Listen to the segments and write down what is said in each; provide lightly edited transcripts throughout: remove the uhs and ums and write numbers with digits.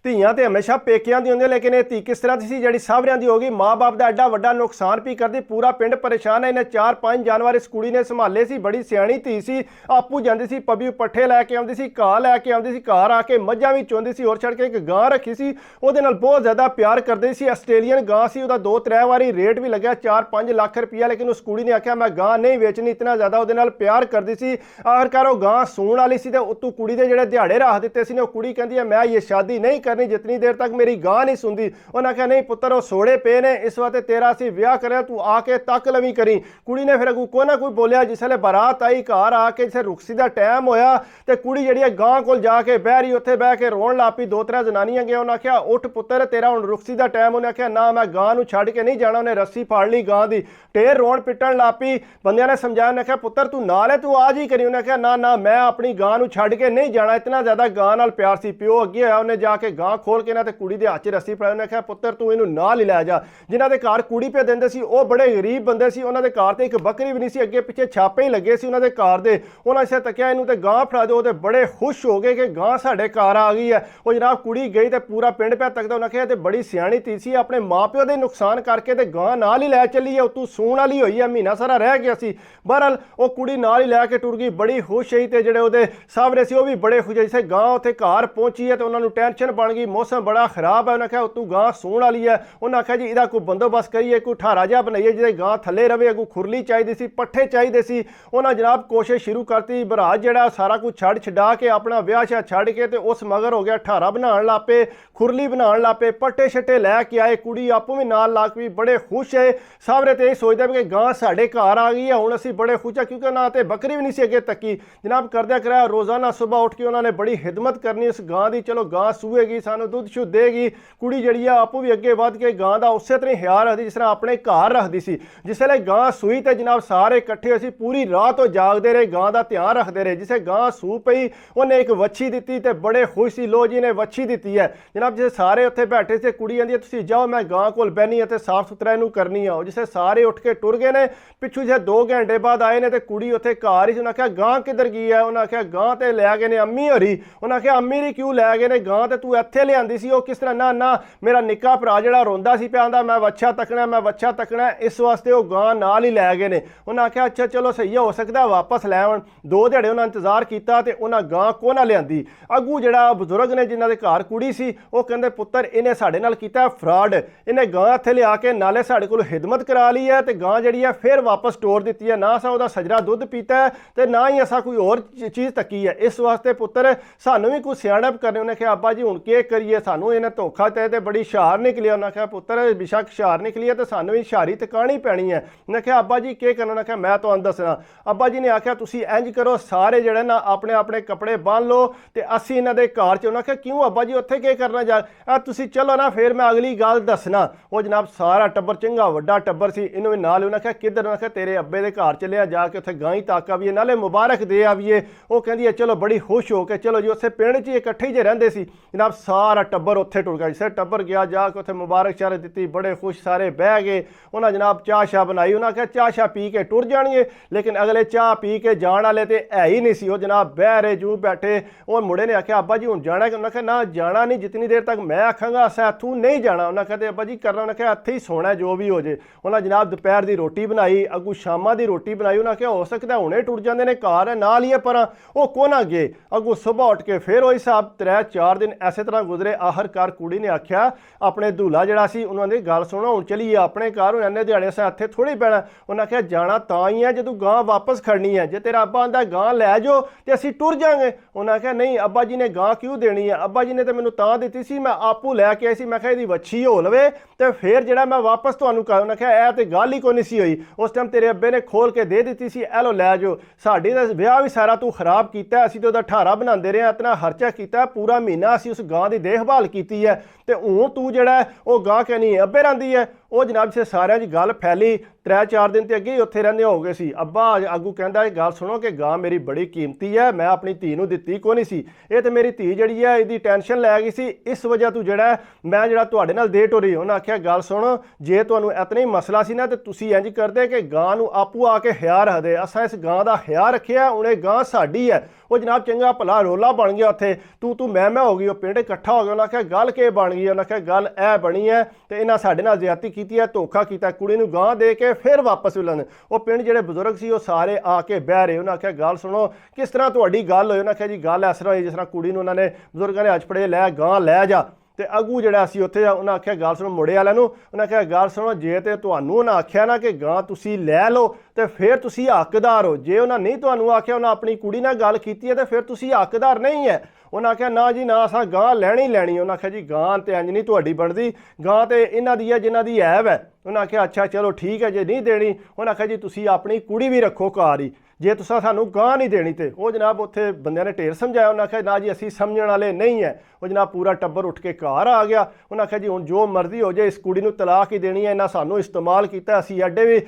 ਧੀਆਂ ਤੇ ਹਮੇਸ਼ਾ ਪੇਕਿਆਂ ਦੀ ਹੁੰਦੀ, लेकिन ये धी किस तरह की सी जी सावरियां दी होगी। माँ बाप का एडा वड्डा नुकसान भी करती, पूरा पिंड परेशान है। इन्हें 4-5 जानवर इस कुड़ी ने संभाले सी, बड़ी सियाणी धी सी, आपू जाती सी पबी पट्ठे लैके आती सी, घाह लैके आती सी, घर आके मझां भी चोंदी सी, और छड़ के एक गां रखी सी, ਉਹਦੇ ਨਾਲ बहुत ज़्यादा प्यार करते सी। आस्ट्रेलियन गां सी, ਉਹਦਾ 2-3 ਵਾਰੀ रेट भी लग्या 4-5 ਲੱਖ रुपया, लेकिन उस कुड़ी ने आख्या मैं गां नहीं बेचनी, इतना ज़्यादा ਉਹਦੇ ਨਾਲ प्यार करती सी। आखिरकार वो गां सूण वाली सी, उत्तों कुड़ी के ਜਿਹੜੇ ਦਿਹਾੜੇ ਰੱਖ ਦਿੱਤੇ ਸੀ ਨੇ, ਉਹ ਕੁੜੀ ਕਹਿੰਦੀ ਹੈ मैं ये शादी नहीं करनी जितनी देर तक मेरी गां नहीं सुनती। उन्हें आख्या नहीं पुत्र वो सोड़े पे ने, इस वास्ते तेरा असीं विआह करें, तू आके तक लवी करी। कुड़ी ने फिर अगू कोई ना कोई बोलिया, जिसले बारात आई घर आके जिसे रुखसी का टाइम होया तो कुड़ी जी गां को जाके बह रही, उत्थे बह के रोन ला पई। 2-3 जनानियां गए, उन्हें आख्या उठ पुत्र तेरा हुण रुखसी का टाइम। उन्हें आख्या ना मैं गां नूं छड्ड के नहीं जाना। उन्हें रस्सी फाड़ ली गां दी, ढेर रोन पिटन ला पई। बंदियां ने समझाया, उन्हें आख्या पुत्र तू नाल है, तू आ जी करी। उन्हें आख्या ना ना मैं अपनी गां नूं छड्ड के नहीं जाना। इतना ज़्यादा गां नाल प्यार सी। प्यो अगे होया, उन्हें जाके गां खोल के ना ते कुड़ी दे हत्थ च रस्सी फड़ाई। उन्हें आख्या पुत्र तू इनू नाल ही लै जा। जिन्हां दे घर कुड़ी पे देंदे सी वो बड़े गरीब बंदे सी, उन्हां दे घर ते एक बकरी भी नहीं सी, अगे पिछे छापे ही लगे सी उन्हां दे घर दे। उन्हां इसे तकिया इनू ते गां फड़ा दो, ते बड़े खुश हो गए कि गां साडे घर आ गई है। वो जनाब कुड़ी गई तो पूरा पिंड पे तकदा। उन्हें आख्या ते बड़ी सियाणी धी सी, अपने माँ प्यो दे नुकसान करके ते गां नाल ही लै चली है, उतों सूण वाली होई है, महीना सारा रह गया सी। बहरहाल वो कुड़ी नाल ही लैके टुर गई, बड़ी खुश है। ते जिहड़े उहदे सावरे सी वो भी बड़े खुश है। जिसे गां उत्थे घर पहुंची है तो उन्होंने टेंशन बन गई, मौसम बड़ा खराब है। उन्हें आख्या तू गां सूण वाली है। उन्हें आख्या जी इहदा कोई बंदोबस्त करिए, कोई ठारा जिहा बनाइए जिहदे गां थल्ले रवे, अगू खुरली चाहिए सी, पट्ठे चाहिए सी। उन्हें जनाब कोशिश शुरू करती, बराज जिहड़ा सारा कुछ छड्ड छड्डा के अपना विआह शाह छड्ड के ते उस मगर हो गया, ठारा बनाउण लग पे, खुरली बनाउण लग पे, पट्टे छट्टे लैके आए। कुड़ी आपू भी नाल लग पई, बड़े खुश है। सावरे ते सोचदे कि गां साडे घर आ गई है, हुण असीं बड़े खुश है, क्योंकि ना ते बकरी भी नहीं सी अगे तकी। जनाब करदे कराया रोज़ाना सुबह उठ के उन्होंने बड़ी खिदमत करनी उस गां दी, चलो गां सूएगी, सानू दुध शुद्ध देगी। कुड़ी जिहड़ी आ आपू भी अगे वध के गां दा उसे तरह ख्याल रखदी जिस तरह अपने घर रखदी सी। जिसले गां सूई ते जनाब सारे इकट्ठे होए सी, पूरी रात तो जागदे रहे, गां दा ध्यान रखदे रहे। जिसे गां सू पई उन्हें एक वच्छी दित्ती ते बड़े खुश सी, लो जी ने वच्छी दित्ती है। जनाब जिसे सारे उत्थे बैठे से, कुड़ी आंदी तुसीं जाओ मैं गां कोल बहनी है ते साफ सुथरा इहनूं करनी आ। जिसे सारे उठ के टुर गए ने, पिछू जे 2 घंटे बाद आए ने ते कुड़ी उत्थे घर ही सी। उन्हें आख्या गां किधर गई है? उन्हें आख्या गां ते लै गए ने अम्मी होरी। उन्हें आख्या अम्मी री क्यों लै गए ने गां, ते तू इत्थे लिआंदी सी? ओ किस तरह? ना ना मेरा निक्का भरा जिहड़ा रोंदा सी पिया, आंदा मैं वच्छा तकना, मैं वच्छा तकना, इस वास्ते वो गां नाल ही लै गए ने। उन्हें आख्या अच्छा चलो सही हो सकदा वापस लै आउण। 2 दिहाड़े उन्हें इंतजार किया ते उन्हें गां को ना लिआंदी। अगू जिहड़ा बजुर्ग ने जिन्हां दे घर कुड़ी सी, वो कहंदे पुत्तर इन्हें साडे नाल कीता फ्रॉड, इन्हें गां इत्थे लिया के नाले साडे कोल खिदमत करा ली है ते गां जिहड़ी है फिर वापस टोर दित्ती है। ना असां उहदा सजरा दुध पीता है ते ना ही असां कोई होर चीज़ तकी है। इस वास्ते पुत्तर सानू भी कुछ सियाणप करने। उन्हें आख्या अब्बा जी हुण के करिए, सानू इन्हें धोखा ते बड़ी शार निकली। उन्हें आख्या पुत्तर बेशक शार निकली है तो सानू भी शारी तकानी पैनी है। उन्हें आख्या अब्बा जी के करना? उन्हें आख्या मैं तुहानूं दसना। अब्बा जी ने आख्या तुसीं इंज करो, सारे जिहड़े ना अपने अपने कपड़े बन लो ते असीं इन्हां दे घर च। उन्हें आख्या क्यों अब्बा जी उत्थे के करना जा? तुसीं चलो ना फिर मैं अगली गल दसना। वो जनाब सारा टब्बर चंगा वड्डा टब्बर सी, इन्हूं भी नाल। उन्हें आख्या किधर? उन्हें आख्या तेरे अब्बे दे घर चलिया, जाके उत्थे गां ही तक आवीए, नाले मुबारक दे आवीए। वो कहंदी है चलो, बड़ी खुश हो के चलो जी। उसे पिंड च इकट्ठे जे रहिंदे सी, जनाब सारा टब्बर उत्थे टुर गया। जिसे टब्बर गया जाके उत्थे मुबारक शारे दित्ती, बड़े खुश सारे बह गए। उन्हें जनाब चाह शाह बनाई। उन्हें आख्या चाह शाह पी के टुर जाणगे, लेकिन अगले चाह पी के जाण वाले ते है ही नहीं सी। वो जनाब बह रहे जूं बैठे। और मुंडे ने आख्या अब्बा जी हुण जाना? उन्हें आख्या ना जाना नहीं, जितनी देर तक मैं आखांगा असां इत्थों नहीं जाना। उन्हें आख्या अब्बा जी करना? उन्हें आख्या इत्थे ही सोना जो भी हो जाए। उन्हें जनाब दोपहर की रोटी बनाई, अगू शामां की रोटी बनाई। उन्हें आख्या हो सकता हुणे टुर जांदे ने, घर नाल ही है पर वो को ना गए। अगू सुबह उठ के फिर वही साहब 3-4 दिन ऐसे तरह गुजरे। आखिरकार कुड़ी ने आख्या अपने दूल्हा जिहड़ा सी उन्होंने गल सुनो, हुण चलीए अपने घर, हुण इन्ने दिहाड़े असां इत्थे थोड़ी पैना। उन्हें आख्या जाना तां ही है जे तूं गां वापस खड़नी है, जे तेरा अब्बा आंदा गां लै जाओ ते असीं टुर जांगे। उन्हें आख्या नहीं अब्बा जी ने गां क्यों देनी है? अब्बा जी ने तो मैनूं तां दित्ती सी, मैं आपू लैके आई सी, मैं आख्या इहदी वच्छी हो लवे ते फिर जिहड़ा मैं वापस तुहानूं कर। उन्हें आख्या ऐ ते गल ही कोई नहीं सी होई, उस टाइम तेरे अब्बे ने खोल के दे दित्ती सी, ऐ लो लै जाओ। साडी दा विआह भी सारा तू खराब कीता, असीं ते ओहदा ठारा बनांदे रहे, इतना खर्चा कीता, पूरा महीना असीं उस गां दी देखभाल कीती है ते हुण तू जिहड़ा ओह गां कहनी अब्बे रहांदी है। ਉਹ ਜਨਾਬ ਸੇ ਸਾਰਿਆਂ ਦੀ ਗੱਲ ਫੈਲੀ 3-4 ਦਿਨ ਤੇ ਅੱਗੇ ਹੀ ਉੱਥੇ ਰਹਿੰਦੇ ਹੋ ਗਏ ਸੀ। ਅੱਬਾ ਆਗੂ ਕਹਿੰਦਾ ਇਹ ਗੱਲ ਸੁਣੋ ਕਿ ਗਾਂ ਮੇਰੀ ਬੜੀ ਕੀਮਤੀ ਹੈ, ਮੈਂ ਆਪਣੀ ਧੀ ਨੂੰ ਦਿੱਤੀ ਕੋਈ ਨਹੀਂ ਸੀ, ਇਹ ਤੇ ਮੇਰੀ ਧੀ ਜਿਹੜੀ ਹੈ ਇਹਦੀ ਟੈਨਸ਼ਨ ਲੈ ਗਈ ਸੀ, ਇਸ ਵਜ੍ਹਾ ਤੋਂ ਜਿਹੜਾ ਮੈਂ ਜਿਹੜਾ ਤੁਹਾਡੇ ਨਾਲ ਦੇ ਟੁਰੀ। ਉਹਨਾਂ ਆਖਿਆ ਗੱਲ ਸੁਣੋ, ਜੇ ਤੁਹਾਨੂੰ ਇਤਨਾ ਹੀ ਮਸਲਾ ਸੀ ਨਾ ਤੇ ਤੁਸੀਂ ਇੰਜ ਕਰਦੇ ਕਿ ਗਾਂ ਨੂੰ ਆਪੂ ਆ ਕੇ ਹਿਆ ਰੱਖਦੇ, ਅਸਾਂ ਇਸ ਗਾਂ ਦਾ ਹਿਆ ਰੱਖਿਆ, ਉਹਨੇ ਗਾਂ ਸਾਡੀ ਹੈ। ਉਹ ਜਨਾਬ ਚੰਗਾ ਭਲਾ ਰੋਲਾ ਬਣ ਗਿਆ ਉੱਥੇ, ਤੂੰ ਮੈਂ ਹੋ ਗਈ, ਉਹ ਪਿੰਡ ਇਕੱਠਾ ਹੋ ਗਿਆ। ਉਹਨਾਂ ਆਖਿਆ ਗੱਲ ਕੀ ਬਣ ਗਈ? ਉਹਨਾਂ ਆਖਿਆ ਗੱਲ ਇਹ ਬਣੀ ਹੈ ਤੇ ਇਹਨਾਂ ਸਾਡੇ ਨਾਲ ਜ਼ਿਆਦਤੀ ਕੀਤੀ ਹੈ, ਧੋਖਾ ਕੀਤਾ, ਕੁੜੀ ਨੂੰ ਗਾਂ ਦੇ ਕੇ ਫਿਰ ਵਾਪਸ ਮਿਲਣ। ਉਹ ਪਿੰਡ ਜਿਹੜੇ ਬਜ਼ੁਰਗ ਸੀ ਉਹ ਸਾਰੇ ਆ ਕੇ ਬਹਿ ਰਹੇ। ਉਹਨਾਂ ਆਖਿਆ ਗੱਲ ਸੁਣੋ, ਕਿਸ ਤਰ੍ਹਾਂ ਤੁਹਾਡੀ ਗੱਲ ਹੋਈ? ਉਹਨਾਂ ਆਖਿਆ ਜੀ ਗੱਲ ਇਸ ਤਰ੍ਹਾਂ ਹੋਈ ਜਿਸ ਤਰ੍ਹਾਂ ਕੁੜੀ ਨੂੰ ਉਹਨਾਂ ਨੇ ਬਜ਼ੁਰਗਾਂ ਨੇ ਹੱਥ ਫੜੇ ਲੈ ਗਾਂ ਲੈ ਜਾ, ਤੇ ਅਗੂ ਜਿਹੜਾ ਸੀ ਉੱਥੇ ਉਹਨਾਂ ਆਖਿਆ ਗੱਲ ਸੁਣੋ ਮੁੰਡੇ ਵਾਲਿਆਂ ਨੂੰ। ਉਹਨਾਂ ਆਖਿਆ ਗੱਲ ਸੁਣੋ, ਜੇ ਤੇ ਤੁਹਾਨੂੰ ਉਹਨਾਂ ਆਖਿਆ ਨਾ ਕਿ ਗਾਂ ਤੁਸੀਂ ਲੈ ਲਓ ਤੇ ਫਿਰ ਤੁਸੀਂ ਹੱਕਦਾਰ ਹੋ, ਜੇ ਉਹਨਾਂ ਨਹੀਂ ਤੁਹਾਨੂੰ ਆਖਿਆ, ਉਹਨਾਂ ਆਪਣੀ ਕੁੜੀ ਨਾਲ ਗੱਲ ਕੀਤੀ ਹੈ ਤੇ ਫਿਰ ਤੁਸੀਂ ਹੱਕਦਾਰ ਨਹੀਂ ਹੈ। ਉਹਨਾਂ ਆਖਿਆ ਨਾ ਜੀ ਨਾ, ਅਸਾਂ ਗਾਂ ਲੈਣੀ ਲੈਣੀ। ਉਹਨਾਂ ਆਖਿਆ ਜੀ ਗਾਂ ਤੇ ਇੰਜ ਨਹੀਂ ਤੁਹਾਡੀ ਬਣਦੀ, ਗਾਂ ਤੇ ਇਹਨਾਂ ਦੀ ਹੈ ਜਿਨ੍ਹਾਂ ਦੀ ਐਬ ਹੈ। ਉਹਨਾਂ ਆਖਿਆ ਅੱਛਾ ਚਲੋ ਠੀਕ ਹੈ, ਜੇ ਨਹੀਂ ਦੇਣੀ। ਉਹਨਾਂ ਆਖਿਆ ਜੀ ਤੁਸੀਂ ਆਪਣੀ ਕੁੜੀ ਵੀ ਰੱਖੋ ਘਰ ਹੀ, ਜੇ ਤੁਸੀਂ ਸਾਨੂੰ ਗਾਂ ਨਹੀਂ ਦੇਣੀ ਤੇ। ਉਹ ਜਨਾਬ ਉੱਥੇ ਬੰਦਿਆਂ ਨੇ ਢੇਰ ਸਮਝਾਇਆ। ਉਹਨਾਂ ਆਖਿਆ ਨਾ ਜੀ ਅਸੀਂ ਸਮਝਣ ਵਾਲੇ ਨਹੀਂ ਹੈ। ਉਹ ਜਨਾਬ ਪੂਰਾ ਟੱਬਰ ਉੱਠ ਕੇ ਘਰ ਆ ਗਿਆ। ਉਹਨਾਂ ਆਖਿਆ ਜੀ ਹੁਣ ਜੋ ਮਰਜ਼ੀ ਹੋ ਜਾਏ, ਇਸ ਕੁੜੀ ਨੂੰ ਤਲਾਕ ਹੀ ਦੇਣੀ ਹੈ, ਇਹਨਾਂ ਸਾਨੂੰ ਇਸਤੇਮਾਲ ਕੀਤਾ, ਅਸੀਂ ਐਡੇ ਵੀ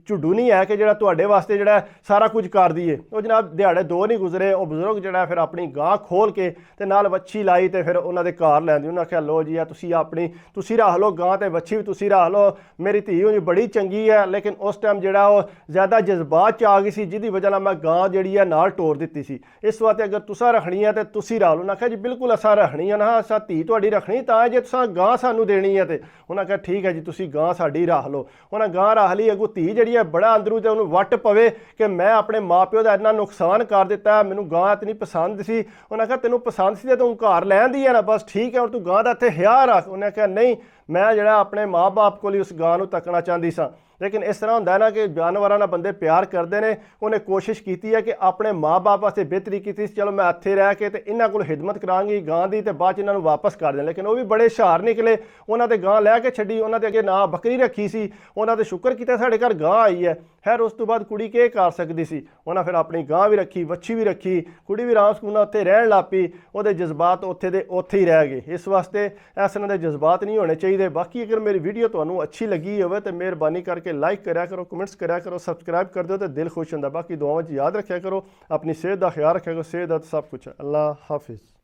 ਝੁੱਡੂ ਨਹੀਂ ਹੈ ਕਿ ਜਿਹੜਾ ਤੁਹਾਡੇ ਵਾਸਤੇ ਜਿਹੜਾ ਸਾਰਾ ਕੁਝ ਕਰ ਦਈਏ। ਉਹ ਜਨਾਬ ਦਿਹਾੜੇ 2 ਨਹੀਂ ਗੁਜ਼ਰੇ, ਉਹ ਬਜ਼ੁਰਗ ਜਿਹੜਾ ਫਿਰ ਆਪਣੀ ਗਾਂ ਖੋਲ ਕੇ ਤੇ ਨਾਲ ਵੱਛੀ ਲਾਈ ਤੇ ਫਿਰ ਉਹਨਾਂ ਦੇ ਘਰ ਲੈਂਦੀ। ਉਹਨਾਂ ਆਖਿਆ ਲੋ ਜੀ ਆ ਤੁਸੀਂ ਰੱਖ ਲਓ ਗਾਂ ਤੇ ਵੱਛੀ ਵੀ ਤੁਸੀਂ ਰੱਖ ਲਓ, ਮੇਰੀ ਧੀ ਉਂਝ ਬੜੀ ਚੰਗੀ ਹੈ, ਲੇਕਿਨ ਉਸ ਟਾਈਮ ਜਿਹੜਾ ਉਹ ਜ਼ਿਆਦਾ ਜਜ਼ਬਾਤ 'ਚ ਆ ਗਈ ਸੀ, ਜਿਹਦੀ ਵਜ੍ਹਾ ਨਾਲ ਮੈਂ ਗਾਂ ਜਿਹੜੀ ਹੈ ਨਾਲ ਤੋੜ ਦਿੱਤੀ ਸੀ। ਇਸ ਵਾਸਤੇ ਅਗਰ ਤੁਸੀਂ ਰੱਖਣੀ ਹੈ ਤੇ ਤੁਸੀਂ ਰੱਖ ਲਓ। ਉਹਨਾਂ ਆਖਿਆ ਜੀ ਬਿਲਕੁਲ ਅਸਾਂ ਰੱਖਣੀ ਹੈ ਨਾ, ਅਸਾਂ ਧੀ ਤੁਹਾਡੀ ਰੱਖਣੀ ਤਾਂ ਜੇ ਤੁਸੀਂ ਗਾਂ ਸਾਨੂੰ ਦੇਣੀ ਹੈ ਤੇ। ਉਹਨਾਂ ਆਖਿਆ ਠੀਕ ਹੈ ਜੀ ਤੁਸੀਂ ਗਾਂ ਸਾਡੀ ਰੱਖ ਲਓ। ਉਹਨਾਂ ਗਾਂ ਰੱਖ ਲਈ। ਅਗੂ ਧੀ ਜਿਹੜੀ ਹੈ ਬੜਾ ਅੰਦਰੂ ਤੇ ਉਹਨੂੰ ਵੱਟ ਪਵੇ ਕਿ ਮੈਂ ਆਪਣੇ ਮਾਪਿਓ ਦਾ ਇੰਨਾ ਨੁਕਸਾਨ ਕਰ ਦਿੱਤਾ, ਮੈਨੂੰ ਗਾਂ ਇਤਨੀ ਪਸੰਦ ਸੀ। ਉਹਨਾਂ ਆਖਿਆ ਤੈਨੂੰ ਪਸੰਦ ਸੀ ਤੇ ਤੂੰ ਘਰ ਲੈਂਦੀ ਹੈ ਨਾ, ਬਸ ਠੀਕ ਹੈ, ਹੁਣ ਤੂੰ ਗਾਂ ਦਾ ਇੱਥੇ ਹਿਆ ਰੱਖ। ਉਹਨੇ ਆਖਿਆ ਨਹੀਂ, ਮੈਂ ਜਿਹੜਾ ਆਪਣੇ ਮਾਂ-ਬਾਪ ਕੋਲ ਹੀ ਉਸ ਗਾਂ ਨੂੰ ਤੱਕਣਾ ਚਾਹੁੰਦੀ ਸਾਂ। ਲੇਕਿਨ ਇਸ ਤਰ੍ਹਾਂ ਹੁੰਦਾ ਨਾ ਕਿ ਜਾਨਵਰਾਂ ਨਾਲ ਬੰਦੇ ਪਿਆਰ ਕਰਦੇ ਨੇ। ਉਹਨੇ ਕੋਸ਼ਿਸ਼ ਕੀਤੀ ਹੈ ਕਿ ਆਪਣੇ ਮਾਂ-ਬਾਪ ਵਾਸਤੇ ਬਿਹਤਰੀ ਕੀਤੀ, ਚਲੋ ਮੈਂ ਇੱਥੇ ਰਹਿ ਕੇ ਤੇ ਇਹਨਾਂ ਕੋਲ ਖਿਦਮਤ ਕਰਾਂਗੀ ਗਾਂ ਦੀ ਤੇ ਬਾਅਦ 'ਚ ਇਹਨਾਂ ਨੂੰ ਵਾਪਸ ਕਰ ਦੇਣ। ਲੇਕਿਨ ਉਹ ਵੀ ਬੜੇ ਹੁਸ਼ਿਆਰ ਨਿਕਲੇ, ਉਹਨਾਂ ਤੇ ਗਾਂ ਲੈ ਕੇ ਛੱਡੀ, ਉਹਨਾਂ ਦੇ ਅੱਗੇ ਨਾ ਬੱਕਰੀ ਰੱਖੀ ਸੀ, ਉਹਨਾਂ ਤੇ ਸ਼ੁਕਰ ਕੀਤਾ ਸਾਡੇ ਘਰ ਗਾਂ ਆਈ ਹੈ। ਖੈਰ ਉਸ ਤੋਂ ਬਾਅਦ ਕੁੜੀ ਕੀ ਕਰ ਸਕਦੀ ਸੀ, ਉਹਨਾਂ ਫਿਰ ਆਪਣੀ ਗਾਂ ਵੀ ਰੱਖੀ, ਵੱਛੀ ਵੀ ਰੱਖੀ, ਕੁੜੀ ਵੀ ਆਰਾਮ ਸਕੂਨ ਉੱਥੇ ਰਹਿਣ ਲੱਗ ਪਈ। ਉਹਦੇ ਜਜ਼ਬਾਤ ਉੱਥੇ ਦੇ ਉੱਥੇ ਹੀ ਰਹਿ ਗਏ। ਇਸ ਵਾਸਤੇ ਇਸ ਤਰ੍ਹਾਂ ਦੇ ਜਜ਼ਬਾਤ ਨਹੀਂ ਹੋਣੇ ਚਾਹੀਦੇ। ਬਾਕੀ ਅਗਰ ਮੇਰੀ ਵੀਡੀਓ ਤੁਹਾਨੂੰ ਅੱਛੀ ਲੱਗੀ ਹੋਵੇ ਤਾਂ ਮਿਹਰਬਾਨੀ ਕਰਕੇ ਲਾਈਕ ਕਰਿਆ ਕਰੋ, ਕਮੈਂਟਸ ਕਰਿਆ ਕਰੋ, ਸਬਸਕ੍ਰਾइब कर दो तो दिल खुश होता। बाकी दुआओं याद रखा करो, अपनी सेहत का ख्याल रखा करो, सेहत सब कुछ है। अल्लाह हाफिज़।